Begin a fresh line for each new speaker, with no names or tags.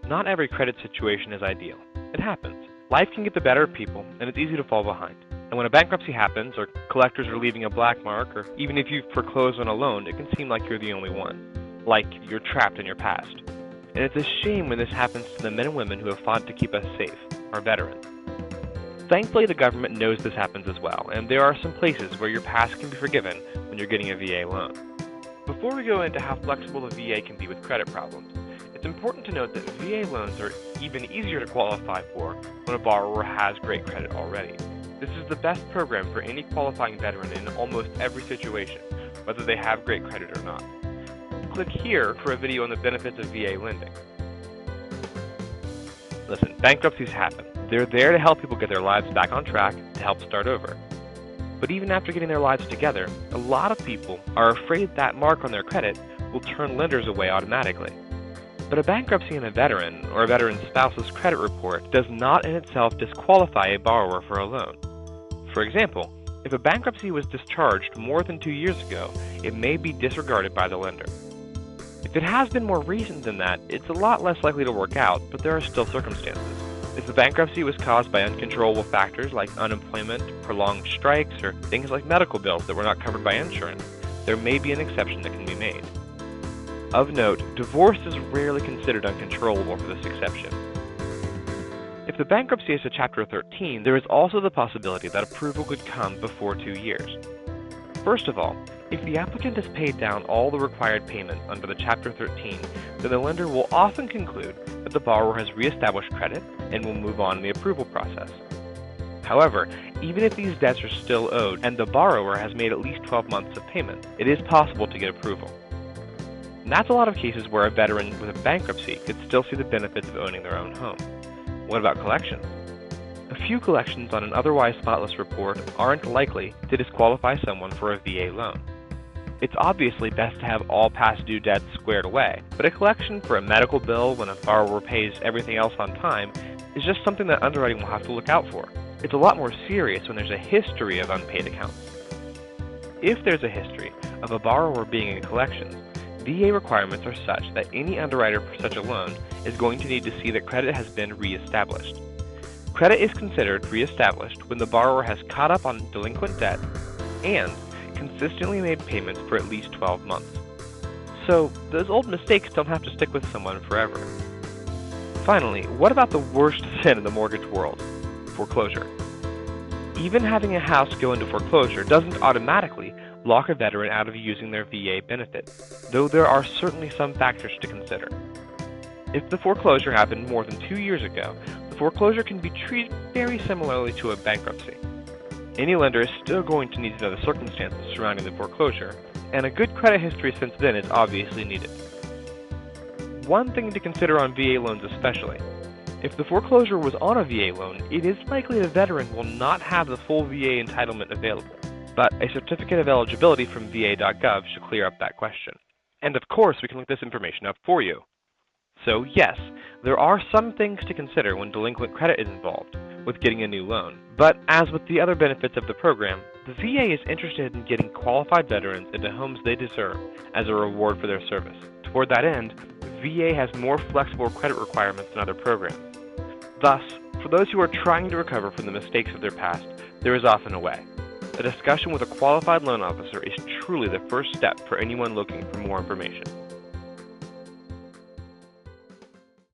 Not every credit situation is ideal. It happens. Life can get the better of people, and it's easy to fall behind. And when a bankruptcy happens, or collectors are leaving a black mark, or even if you've foreclosed on a loan, it can seem like you're the only one, like you're trapped in your past. And it's a shame when this happens to the men and women who have fought to keep us safe, our veterans. Thankfully, the government knows this happens as well, and there are some places where your past can be forgiven when you're getting a VA loan. Before we go into how flexible the VA can be with credit problems, it's important to note that VA loans are even easier to qualify for when a borrower has great credit already. This is the best program for any qualifying veteran in almost every situation, whether they have great credit or not. Click here for a video on the benefits of VA lending. Listen, bankruptcies happen. They're there to help people get their lives back on track, to help start over. But even after getting their lives together, a lot of people are afraid that mark on their credit will turn lenders away automatically. But a bankruptcy in a veteran or a veteran's spouse's credit report does not in itself disqualify a borrower for a loan. For example, if a bankruptcy was discharged more than 2 years ago, it may be disregarded by the lender. If it has been more recent than that, it's a lot less likely to work out, but there are still circumstances. If the bankruptcy was caused by uncontrollable factors like unemployment, prolonged strikes, or things like medical bills that were not covered by insurance, there may be an exception that can be made. Of note, divorce is rarely considered uncontrollable for this exception. If the bankruptcy is a Chapter 13, there is also the possibility that approval could come before 2 years. First of all, if the applicant has paid down all the required payments under the Chapter 13, then the lender will often conclude that the borrower has reestablished credit and will move on in the approval process. However, even if these debts are still owed and the borrower has made at least 12 months of payment, it is possible to get approval. And that's a lot of cases where a veteran with a bankruptcy could still see the benefits of owning their own home. What about collections? A few collections on an otherwise spotless report aren't likely to disqualify someone for a VA loan. It's obviously best to have all past due debts squared away, but a collection for a medical bill when a borrower pays everything else on time is just something that underwriting will have to look out for. It's a lot more serious when there's a history of unpaid accounts. If there's a history of a borrower being in collections, VA requirements are such that any underwriter for such a loan is going to need to see that credit has been reestablished. Credit is considered reestablished when the borrower has caught up on delinquent debt and consistently made payments for at least 12 months. So, those old mistakes don't have to stick with someone forever. Finally, what about the worst sin in the mortgage world? Foreclosure. Even having a house go into foreclosure doesn't automatically lock a veteran out of using their VA benefit, though there are certainly some factors to consider. If the foreclosure happened more than 2 years ago, the foreclosure can be treated very similarly to a bankruptcy. Any lender is still going to need to know the circumstances surrounding the foreclosure, and a good credit history since then is obviously needed. One thing to consider on VA loans especially: if the foreclosure was on a VA loan, it is likely the veteran will not have the full VA entitlement available, but a certificate of eligibility from va.gov should clear up that question. And of course, we can look this information up for you. So yes, there are some things to consider when delinquent credit is involved with getting a new loan. But as with the other benefits of the program, the VA is interested in getting qualified veterans into homes they deserve as a reward for their service. Toward that end, VA has more flexible credit requirements than other programs. Thus, for those who are trying to recover from the mistakes of their past, there is often a way. A discussion with a qualified loan officer is truly the first step for anyone looking for more information.